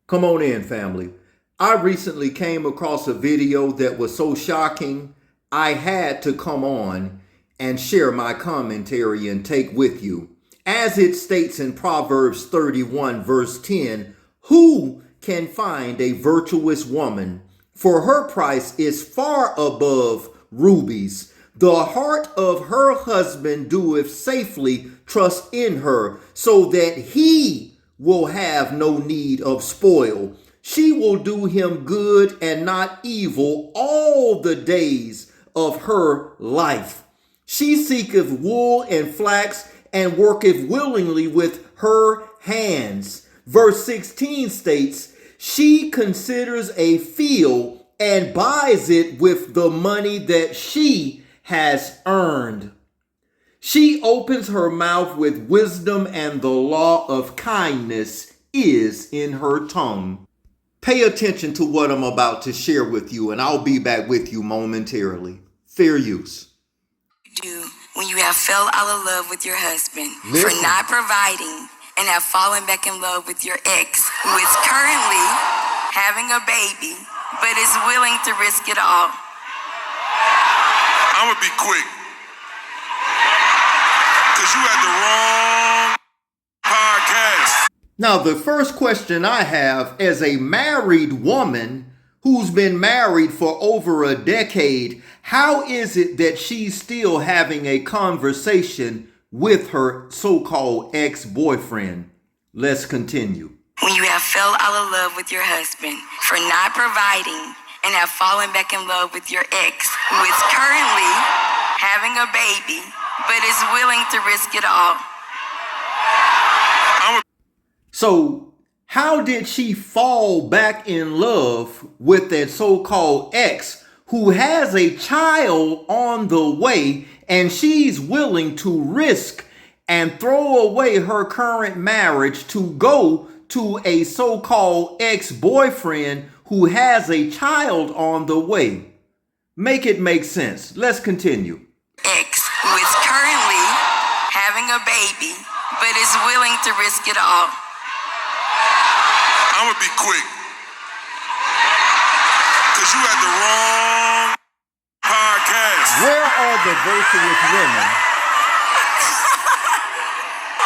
Come on in, family. I recently came across a video that was so shocking, I had to come on and share my commentary and take with you. As it states in Proverbs 31, verse 10, who can find a virtuous woman? For her price is far above rubies. The heart of her husband doeth safely trust in her, so that he will have no need of spoil. She will do him good and not evil all the days of her life. She seeketh wool and flax and worketh willingly with her hands. Verse 16 states, she considers a field and buys it with the money that she has earned. She opens her mouth with wisdom, and the law of kindness is in her tongue. Pay attention to what I'm about to share with you, and I'll be back with you momentarily. Fair use. Do when you have fell out of love with your husband Listen. for not providing and have fallen back in love with your ex who is currently having a baby but is willing to risk it all. I'm gonna be quick. Because you had the wrong podcast. Now, the first question I have as a married woman who's been married for over a decade, how is it that she's still having a conversation with her so-called ex-boyfriend? Let's continue. When you have fell out of love with your husband for not providing and have fallen back in love with your ex who is currently having a baby but is willing to risk it all. So, how did she fall back in love with that so-called ex who has a child on the way, and she's willing to risk and throw away her current marriage to go to a so-called ex-boyfriend who has a child on the way? Make it make sense. Let's continue. Ex who is currently having a baby but is willing to risk it all. I'm gonna be quick. Because you had the wrong podcast. Where are the virtuous women?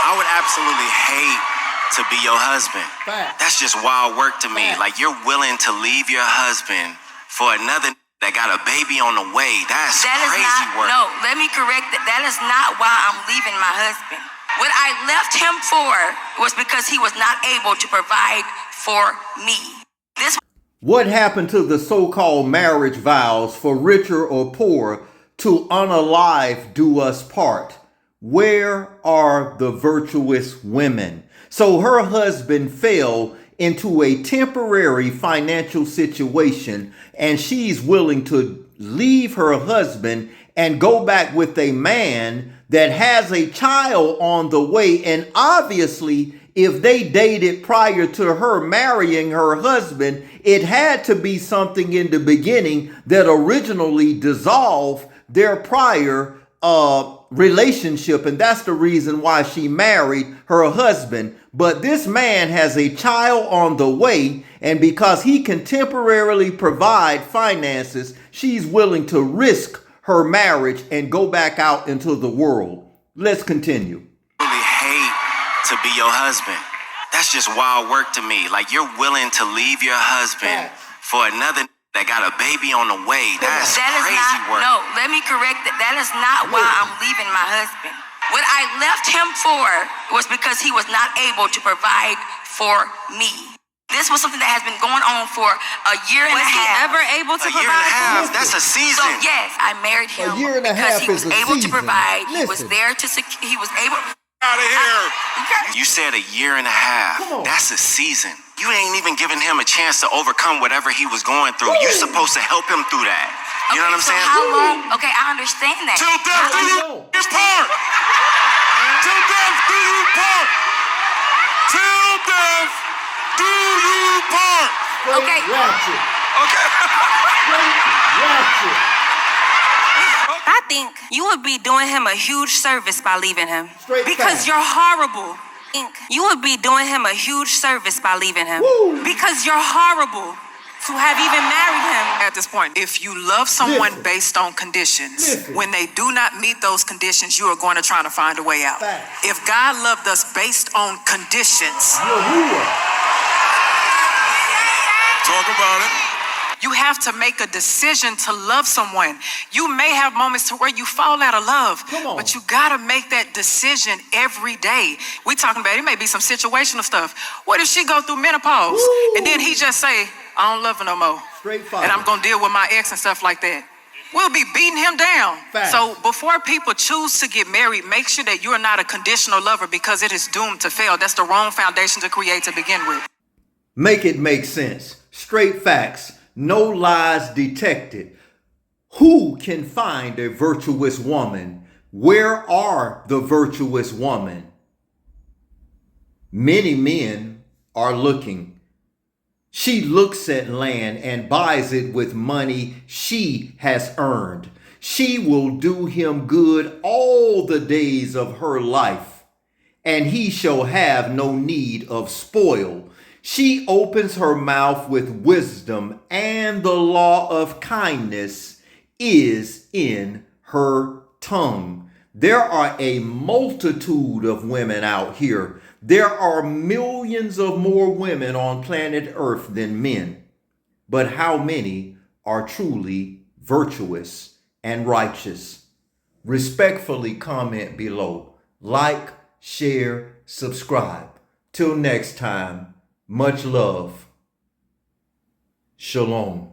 I would absolutely hate to be your husband. Fact. That's just wild work to me. Fact. Like, you're willing to leave your husband for another that got a baby on the way. That's That is crazy not, work. no, let me correct that. That is not why I'm leaving my husband. What I left him for was because he was not able to provide for me. This What happened to the so-called marriage vows for richer or poor to unalive do us part? Where are the virtuous women? So her husband fell into a temporary financial situation, and she's willing to leave her husband and go back with a man that has a child on the way. And obviously, if they dated prior to her marrying her husband, it had to be something in the beginning that originally dissolved their prior relationship. And that's the reason why she married her husband. But this man has a child on the way, and because he can temporarily provide finances, she's willing to risk her marriage and go back out into the world. Let's continue. I really hate to be your husband. That's just wild work to me. Like, you're willing to leave your husband for another that got a baby on the way. That's that is crazy not, work. no, let me correct that. That is not why I'm leaving my husband. What I left him for was because he was not able to provide for me. This was something that has been going on for a year and a half. Was he ever able to A year and a half? provide? That's a season. So yes, I married him year and a because half he was is a able season. to provide. He was Listen. there to he was able. Out of here. You said a year and a half. Come on. That's a season. You ain't even giving him a chance to overcome whatever he was going through. You're supposed to help him through that. You know what I'm so saying? how long? Okay, I understand that. Till death do you part. Till death do you part. Till death do you part. Okay. Ratchet. Okay. Ratchet. I think you would be doing him a huge service by leaving him. Straight because fact. you're horrible. You would be doing him a huge service by leaving him. Woo. Because you're horrible to have even married him. At this point, if you love someone Listen. based on conditions, Listen. when they do not meet those conditions, you are going to try to find a way out. Facts. If God loved us based on conditions, Yahuwah. Talk about it. you have to make a decision to love someone. You may have moments to where you fall out of love, Come on. but you gotta make that decision every day. We talking about, it may be some situational stuff. What if she go through menopause Woo. and then he just say, I don't love her no more, Straight fire. and I'm gonna deal with my ex and stuff like that? We'll be beating him down. Facts. So before people choose to get married, make sure that you're not a conditional lover, because it is doomed to fail. That's the wrong foundation to create to begin with. Make it make sense. Straight facts. No lies detected. Who can find a virtuous woman? Where are the virtuous women? Many men are looking. She looks at land and buys it with money she has earned. She will do him good all the days of her life, and he shall have no need of spoil. She opens her mouth with wisdom, and the law of kindness is in her tongue. There are a multitude of women out here. There are millions of more women on planet Earth than men. But how many are truly virtuous and righteous? Respectfully comment below. Like, share, subscribe. Till next time. Much love. Shalom.